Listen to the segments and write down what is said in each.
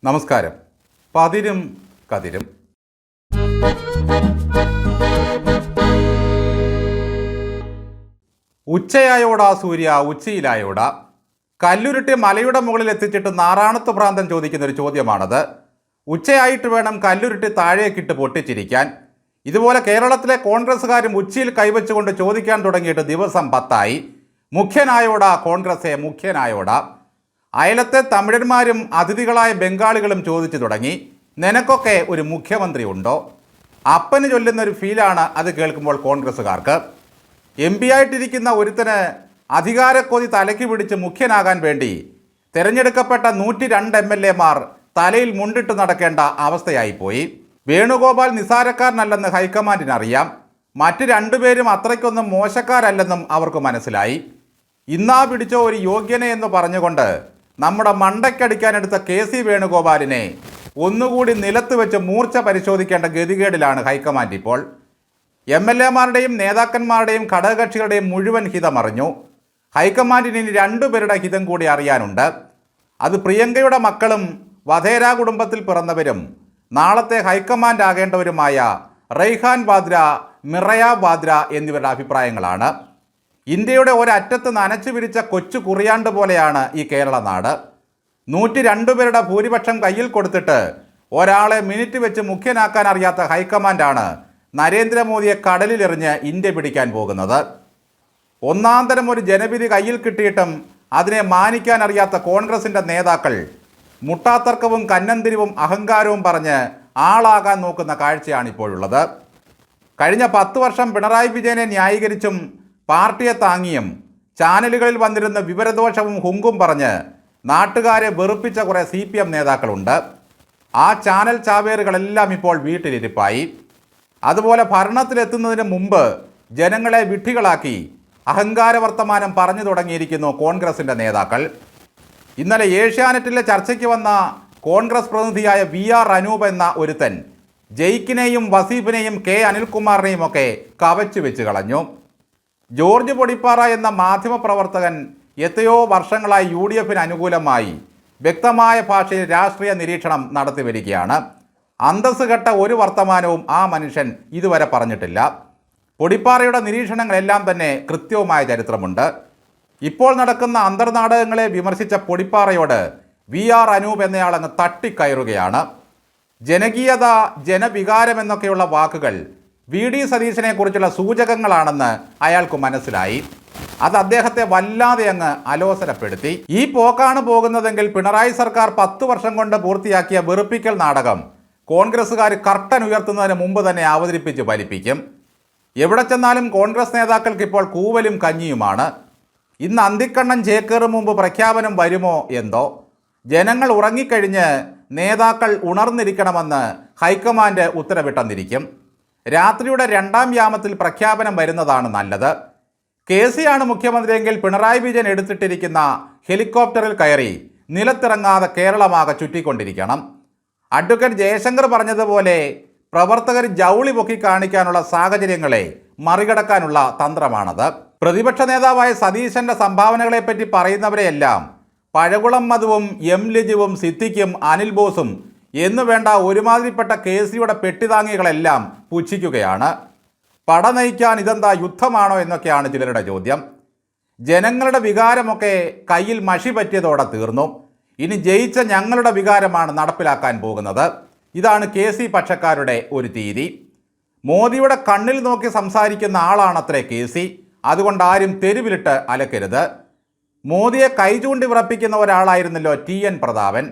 നമസ്കാരം. പതിരും കതിരും. ഉച്ചയായോടാ സൂര്യ ഉച്ചയിലായോടാ. കല്ലുരുട്ടി മലയുടെ മുകളിൽ എത്തിച്ചിട്ട് നാറാണത്ത് ഭ്രാന്തൻ ചോദിക്കുന്ന ഒരു ചോദ്യമാണത്. ഉച്ചയായിട്ട് വേണം കല്ലുരുട്ടി താഴേക്കിട്ട് പൊട്ടിച്ചിരിക്കാൻ. ഇതുപോലെ കേരളത്തിലെ കോൺഗ്രസ്സുകാരും ഉച്ചയിൽ കൈവച്ചുകൊണ്ട് ചോദിക്കാൻ തുടങ്ങിയിട്ട് ദിവസം 10ആയി. മുഖ്യനായോടാ കോൺഗ്രസ്സെ, മുഖ്യനായോടാ. അയലത്തെ തമിഴന്മാരും അതിഥികളായ ബംഗാളികളും ചോദിച്ചു തുടങ്ങി, നിനക്കൊക്കെ ഒരു മുഖ്യമന്ത്രി ഉണ്ടോ? അപ്പന് ചൊല്ലുന്നൊരു ഫീലാണ് അത് കേൾക്കുമ്പോൾ കോൺഗ്രസ്സുകാർക്ക്. MP ആയിട്ടിരിക്കുന്ന ഒരുത്തന് അധികാരക്കൊതി തലയ്ക്ക് പിടിച്ച് മുഖ്യനാകാൻ വേണ്ടി തിരഞ്ഞെടുക്കപ്പെട്ട 102 MLA-മാർ തലയിൽ മുണ്ടിട്ട് നടക്കേണ്ട അവസ്ഥയായിപ്പോയി. വേണുഗോപാൽ നിസാരക്കാരനല്ലെന്ന് ഹൈക്കമാൻഡിനറിയാം. മറ്റ് രണ്ടുപേരും അത്രയ്ക്കൊന്നും മോശക്കാരല്ലെന്നും അവർക്ക് മനസ്സിലായി. ഇന്നാ പിടിച്ചോ ഒരു യോഗ്യനെ എന്ന് പറഞ്ഞുകൊണ്ട് നമ്മുടെ മണ്ടയ്ക്കടിക്കാനെടുത്ത KC വേണുഗോപാലിനെ ഒന്നുകൂടി നിലത്ത് വെച്ച് മൂർച്ച പരിശോധിക്കേണ്ട ഗതികേടിലാണ് ഹൈക്കമാൻഡ് ഇപ്പോൾ. MLA-മാരുടെയും നേതാക്കന്മാരുടെയും ഘടകകക്ഷികളുടെയും മുഴുവൻ ഹിതമറിഞ്ഞു. ഹൈക്കമാൻഡിന് ഇനി 2 പേരുടെ ഹിതം കൂടി അറിയാനുണ്ട്. അത് പ്രിയങ്കയുടെ മക്കളും വധേര കുടുംബത്തിൽ പിറന്നവരും നാളത്തെ ഹൈക്കമാൻഡ് ആകേണ്ടവരുമായ റൈഹാൻ വാദ്ര, മിറയ വാദ്ര എന്നിവരുടെ അഭിപ്രായങ്ങളാണ്. ഇന്ത്യയുടെ ഒരറ്റത്ത് നനച്ചു വിരിച്ച കൊച്ചു കുറിയാണ്ട് പോലെയാണ് ഈ കേരള നാട്. 102 പേരുടെ ഭൂരിപക്ഷം കയ്യിൽ കൊടുത്തിട്ട് ഒരാളെ മിനിറ്റ് വെച്ച് മുഖ്യനാക്കാൻ അറിയാത്ത ഹൈക്കമാൻഡാണ് നരേന്ദ്രമോദിയെ കടലിലെറിഞ്ഞ് ഇന്ത്യ പിടിക്കാൻ പോകുന്നത്. ഒന്നാന്തരം ഒരു ജനവിധി കയ്യിൽ കിട്ടിയിട്ടും അതിനെ മാനിക്കാൻ അറിയാത്ത കോൺഗ്രസിൻ്റെ നേതാക്കൾ മുട്ടാത്തർക്കവും കന്നന്തിരിവും അഹങ്കാരവും പറഞ്ഞ് ആളാകാൻ നോക്കുന്ന കാഴ്ചയാണ് ഇപ്പോഴുള്ളത്. കഴിഞ്ഞ 10 വർഷം പിണറായി വിജയനെ ന്യായീകരിച്ചും പാർട്ടിയെ താങ്ങിയും ചാനലുകളിൽ വന്നിരുന്ന വിവരദോഷവും ഹുങ്കും പറഞ്ഞ് നാട്ടുകാരെ വെറുപ്പിച്ച കുറേ CPM നേതാക്കളുണ്ട്. ആ ചാനൽ ചാവേറുകളെല്ലാം ഇപ്പോൾ വീട്ടിലിരിപ്പായി. അതുപോലെ ഭരണത്തിലെത്തുന്നതിന് മുമ്പ് ജനങ്ങളെ വിഡ്ഢികളാക്കി അഹങ്കാര വർത്തമാനം പറഞ്ഞു തുടങ്ങിയിരിക്കുന്നു കോൺഗ്രസിൻ്റെ നേതാക്കൾ. ഇന്നലെ ഏഷ്യാനെറ്റിലെ ചർച്ചയ്ക്ക് വന്ന കോൺഗ്രസ് പ്രതിനിധിയായ VR അനൂപ് എന്ന ഒരുത്തൻ ജയിക്കിനെയും വസീഫിനെയും K അനിൽകുമാറിനെയും ഒക്കെ കവച്ചു വെച്ച് കളഞ്ഞു. ജോർജ് പൊടിപ്പാറ എന്ന മാധ്യമപ്രവർത്തകൻ എത്രയോ വർഷങ്ങളായി UDF-ന് അനുകൂലമായി വ്യക്തമായ ഭാഷയിൽ രാഷ്ട്രീയ നിരീക്ഷണം നടത്തി വരികയാണ്. അന്തസ് കെട്ട ഒരു വർത്തമാനവും ആ മനുഷ്യൻ ഇതുവരെ പറഞ്ഞിട്ടില്ല. പൊടിപ്പാറയുടെ നിരീക്ഷണങ്ങളെല്ലാം തന്നെ കൃത്യവുമായ ചരിത്രമുണ്ട്. ഇപ്പോൾ നടക്കുന്ന അന്തർനാടകങ്ങളെ വിമർശിച്ച പൊടിപ്പാറയോട് VR അനൂപ് എന്നയാൾ അങ്ങ് തട്ടിക്കയറുകയാണ്. ജനകീയത, ജനവികാരം എന്നൊക്കെയുള്ള വാക്കുകൾ VD സതീശനെ കുറിച്ചുള്ള സൂചകങ്ങളാണെന്ന് അയാൾക്ക് മനസ്സിലായി. അത് അദ്ദേഹത്തെ വല്ലാതെ അങ്ങ് അലോസരപ്പെടുത്തി. ഈ പോക്കാണ് പോകുന്നതെങ്കിൽ പിണറായി സർക്കാർ 10 വർഷം കൊണ്ട് പൂർത്തിയാക്കിയ വെറുപ്പിക്കൽ നാടകം കോൺഗ്രസ്സുകാർ കർട്ടൻ ഉയർത്തുന്നതിന് മുമ്പ് തന്നെ അവതരിപ്പിച്ച് ഫലിപ്പിക്കും. എവിടെ ചെന്നാലും കോൺഗ്രസ് നേതാക്കൾക്ക് ഇപ്പോൾ കൂവലും കഞ്ഞിയുമാണ്. ഇന്ന് അന്തിക്കണ്ണൻ ചേക്കേറും മുമ്പ് പ്രഖ്യാപനം വരുമോ എന്തോ. ജനങ്ങൾ ഉറങ്ങിക്കഴിഞ്ഞ് നേതാക്കൾ ഉണർന്നിരിക്കണമെന്ന് ഹൈക്കമാൻഡ് ഉത്തരവിട്ടെന്നിരിക്കും. രാത്രിയുടെ 2ാം യാമത്തിൽ പ്രഖ്യാപനം വരുന്നതാണ് നല്ലത്. KC ആണ് മുഖ്യമന്ത്രിയെങ്കിൽ പിണറായി വിജയൻ എടുത്തിട്ടിരിക്കുന്ന ഹെലികോപ്റ്ററിൽ കയറി നിലത്തിറങ്ങാതെ കേരളമാകെ ചുറ്റിക്കൊണ്ടിരിക്കണം. അഡ്വക്കേറ്റ് ജയശങ്കർ പറഞ്ഞതുപോലെ പ്രവർത്തകർ ജൗളി പൊക്കി കാണിക്കാനുള്ള സാഹചര്യങ്ങളെ മറികടക്കാനുള്ള തന്ത്രമാണത്. പ്രതിപക്ഷ നേതാവായ സതീശൻ്റെ സംഭാവനകളെപ്പറ്റി പറയുന്നവരെയെല്ലാം പഴകുളം മധുവും M ലിജുവും സിദ്ദിഖും അനിൽ ബോസും എന്നു വേണ്ട ഒരുമാതിരിപ്പെട്ട KC-യുടെ പെട്ടിതാങ്ങികളെല്ലാം പുച്ഛിക്കുകയാണ്. പട നയിക്കാൻ ഇതെന്താ യുദ്ധമാണോ എന്നൊക്കെയാണ് ചിലരുടെ ചോദ്യം. ജനങ്ങളുടെ വികാരമൊക്കെ കയ്യിൽ മഷി പറ്റിയതോടെ തീർന്നു. ഇനി ജയിച്ച ഞങ്ങളുടെ വികാരമാണ് നടപ്പിലാക്കാൻ പോകുന്നത്. ഇതാണ് KC പക്ഷക്കാരുടെ ഒരു രീതി. മോദിയുടെ കണ്ണിൽ നോക്കി സംസാരിക്കുന്ന ആളാണത്രേ KC. അതുകൊണ്ട് ആരും തെരുവിലിട്ട് അലക്കരുത്. മോദിയെ കൈചൂണ്ടി വിറപ്പിക്കുന്ന ഒരാളായിരുന്നല്ലോ TN പ്രതാപൻ.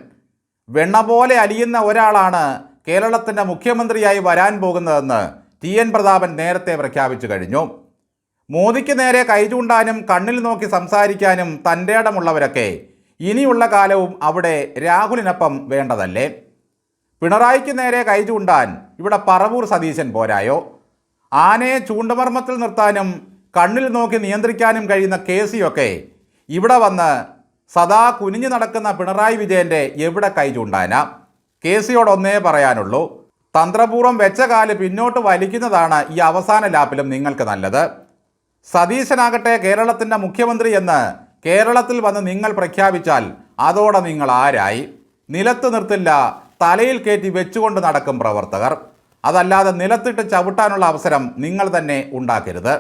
വെണ്ണ പോലെ അലിയുന്ന ഒരാളാണ് കേരളത്തിൻ്റെ മുഖ്യമന്ത്രിയായി വരാൻ പോകുന്നതെന്ന് TN പ്രതാപൻ നേരത്തെ പ്രഖ്യാപിച്ചു കഴിഞ്ഞു. മോദിക്ക് നേരെ കൈചൂണ്ടാനും കണ്ണിൽ നോക്കി സംസാരിക്കാനും തൻ്റെ ഇടമുള്ളവരൊക്കെ ഇനിയുള്ള കാലവും അവിടെ രാഹുലിനൊപ്പം വേണ്ടതല്ലേ? പിണറായിക്ക് നേരെ കൈചൂണ്ടാൻ ഇവിടെ പറവൂർ സതീശൻ പോരായോ? ആനയെ ചൂണ്ടുമർമ്മത്തിൽ നിർത്താനും കണ്ണിൽ നോക്കി നിയന്ത്രിക്കാനും കഴിയുന്ന KC-യൊക്കെ ഇവിടെ വന്ന് സദാ കുനിഞ്ഞു നടക്കുന്ന പിണറായി വിജയൻ്റെ എവിടെ കൈചൂണ്ടാനാ? KC-യോട് ഒന്നേ പറയാനുള്ളൂ, തന്ത്രപൂർവ്വം വെച്ച കാല് പിന്നോട്ട് വലിക്കുന്നതാണ് ഈ അവസാന ലാപ്പിലും നിങ്ങൾക്ക് നല്ലത്. സതീശനാകട്ടെ കേരളത്തിൻ്റെ മുഖ്യമന്ത്രി എന്ന് കേരളത്തിൽ വന്ന് നിങ്ങൾ പ്രഖ്യാപിച്ചാൽ അതോടെ നിങ്ങൾ ആരായി? നിലത്ത് നിർത്തില്ല, തലയിൽ കയറ്റി വെച്ചുകൊണ്ട് നടക്കും പ്രവർത്തകർ. അതല്ലാതെ നിലത്തിട്ട് ചവിട്ടാനുള്ള അവസരം നിങ്ങൾ തന്നെ ഉണ്ടാക്കരുത്.